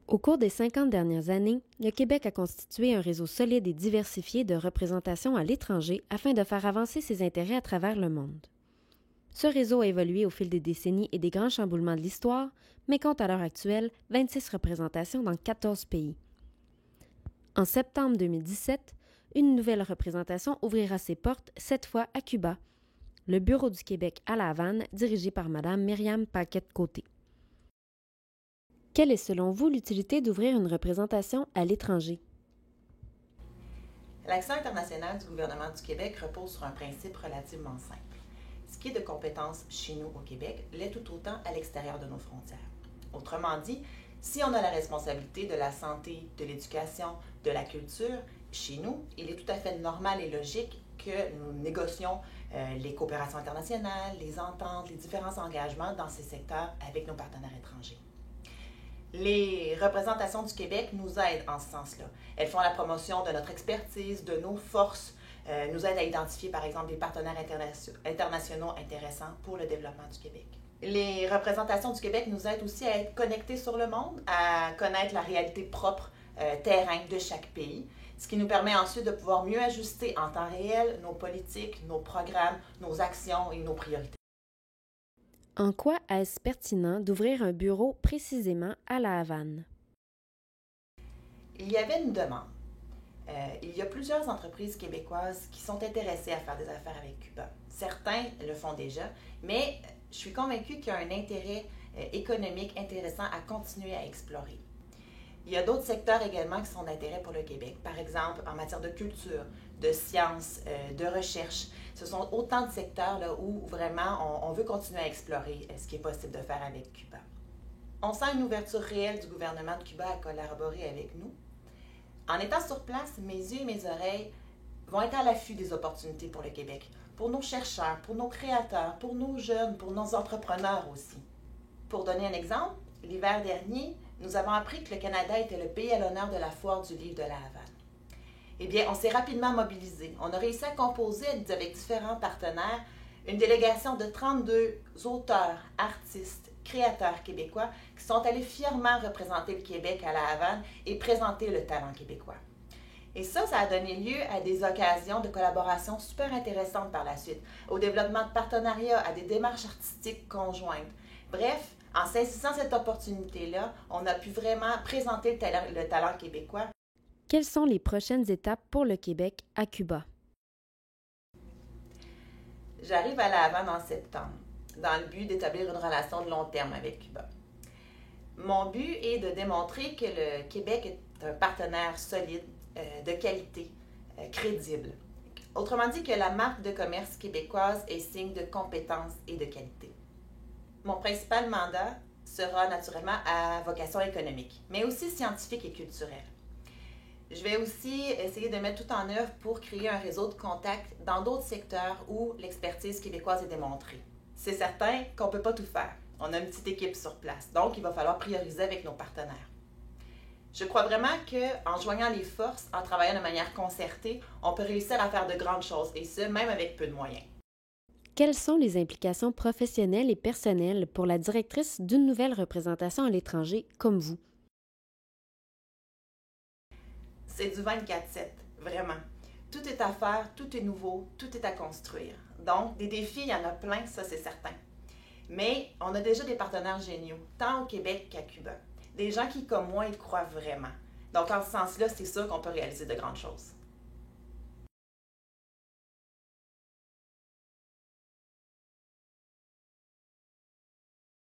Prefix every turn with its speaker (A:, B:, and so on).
A: Au cours des 50 dernières années, le Québec a constitué un réseau solide et diversifié de représentation à l'étranger afin de faire avancer ses intérêts à travers le monde. Ce réseau a évolué au fil des décennies et des grands chamboulements de l'histoire, mais compte à l'heure actuelle 26 représentations dans 14 pays. En septembre 2017, une nouvelle représentation ouvrira ses portes, cette fois à Cuba, le Bureau du Québec à La Havane, dirigé par Mme Myriam Paquette-Côté. Quelle est selon vous l'utilité d'ouvrir une représentation à l'étranger?
B: L'action internationale du gouvernement du Québec repose sur un principe relativement simple. Ce qui est de compétence chez nous au Québec l'est tout autant à l'extérieur de nos frontières. Autrement dit, si on a la responsabilité de la santé, de l'éducation, de la culture, chez nous, il est tout à fait normal et logique que nous négocions les coopérations internationales, les ententes, les différents engagements dans ces secteurs avec nos partenaires étrangers. Les représentations du Québec nous aident en ce sens-là. Elles font la promotion de notre expertise, de nos forces, nous aident à identifier par exemple des partenaires internationaux intéressants pour le développement du Québec. Les représentations du Québec nous aident aussi à être connectés sur le monde, à connaître la réalité propre, terrain de chaque pays, ce qui nous permet ensuite de pouvoir mieux ajuster en temps réel nos politiques, nos programmes, nos actions et nos priorités.
A: En quoi est-ce pertinent d'ouvrir un bureau précisément à La Havane?
B: Il y avait une demande. Il y a plusieurs entreprises québécoises qui sont intéressées à faire des affaires avec Cuba. Certains le font déjà, mais je suis convaincue qu'il y a un intérêt économique intéressant à continuer à explorer. Il y a d'autres secteurs également qui sont d'intérêt pour le Québec, par exemple en matière de culture, de sciences, de recherche. Ce sont autant de secteurs là, où vraiment on veut continuer à explorer ce qui est possible de faire avec Cuba. On sent une ouverture réelle du gouvernement de Cuba à collaborer avec nous. En étant sur place, mes yeux et mes oreilles vont être à l'affût des opportunités pour le Québec, pour nos chercheurs, pour nos créateurs, pour nos jeunes, pour nos entrepreneurs aussi. Pour donner un exemple, l'hiver dernier, nous avons appris que le Canada était le pays à l'honneur de la foire du livre de La Havane. Eh bien, on s'est rapidement mobilisé. On a réussi à composer avec différents partenaires une délégation de 32 auteurs, artistes, créateurs québécois qui sont allés fièrement représenter le Québec à La Havane et présenter le talent québécois. Et ça a donné lieu à des occasions de collaboration super intéressantes par la suite, au développement de partenariats, à des démarches artistiques conjointes. Bref, en saisissant cette opportunité-là, on a pu vraiment présenter le talent québécois.
A: Quelles sont les prochaines étapes pour le Québec à Cuba?
B: J'arrive à La Havane en septembre, dans le but d'établir une relation de long terme avec Cuba. Mon but est de démontrer que le Québec est un partenaire solide, de qualité, crédible. Autrement dit, que la marque de commerce québécoise est signe de compétence et de qualité. Mon principal mandat sera naturellement à vocation économique, mais aussi scientifique et culturelle. Je vais aussi essayer de mettre tout en œuvre pour créer un réseau de contacts dans d'autres secteurs où l'expertise québécoise est démontrée. C'est certain qu'on ne peut pas tout faire. On a une petite équipe sur place, donc il va falloir prioriser avec nos partenaires. Je crois vraiment qu'en joignant les forces, en travaillant de manière concertée, on peut réussir à faire de grandes choses, et ce, même avec peu de moyens.
A: Quelles sont les implications professionnelles et personnelles pour la directrice d'une nouvelle représentation à l'étranger comme vous?
B: C'est du 24/7, vraiment. Tout est à faire, tout est nouveau, tout est à construire. Donc, des défis, il y en a plein, ça c'est certain. Mais on a déjà des partenaires géniaux, tant au Québec qu'à Cuba. Des gens qui, comme moi, y croient vraiment. Donc, en ce sens-là, c'est sûr qu'on peut réaliser de grandes choses.